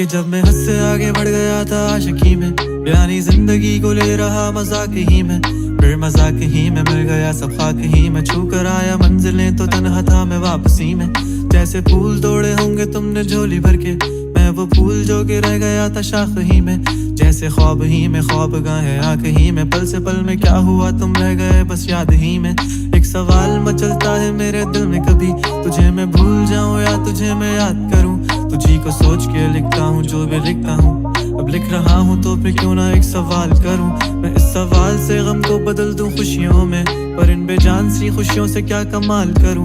कि जब मैं हद से आगे बढ़ गया था आशिकी में, यानी जिंदगी को ले रहा मजाक ही में, फिर मजाक ही में मिल गया सब खाक ही में, छू कर आया मंजिलें तो तन्हा था मैं वापसी में। जैसे फूल तोड़े होंगे तुमने झोली भर के, मैं वो फूल जो कि रह गया था शाख ही में। जैसे ख्वाब ही में ख्वाब गाहे आँख ही में, पल से पल में क्या हुआ तुम रह गए बस याद ही में। एक सवाल मचलता है मेरे दिल में, कभी तुझे मैं भूल जाऊं या तुझे मैं याद करूं। तुझी को सोच के लिखता हूँ जो भी लिखता हूँ, अब लिख रहा हूँ तो फिर क्यों ना एक सवाल करूं। मैं इस सवाल से गम को बदल दूं खुशियों में, पर इन बेजान सी खुशियों से क्या कमाल करूं।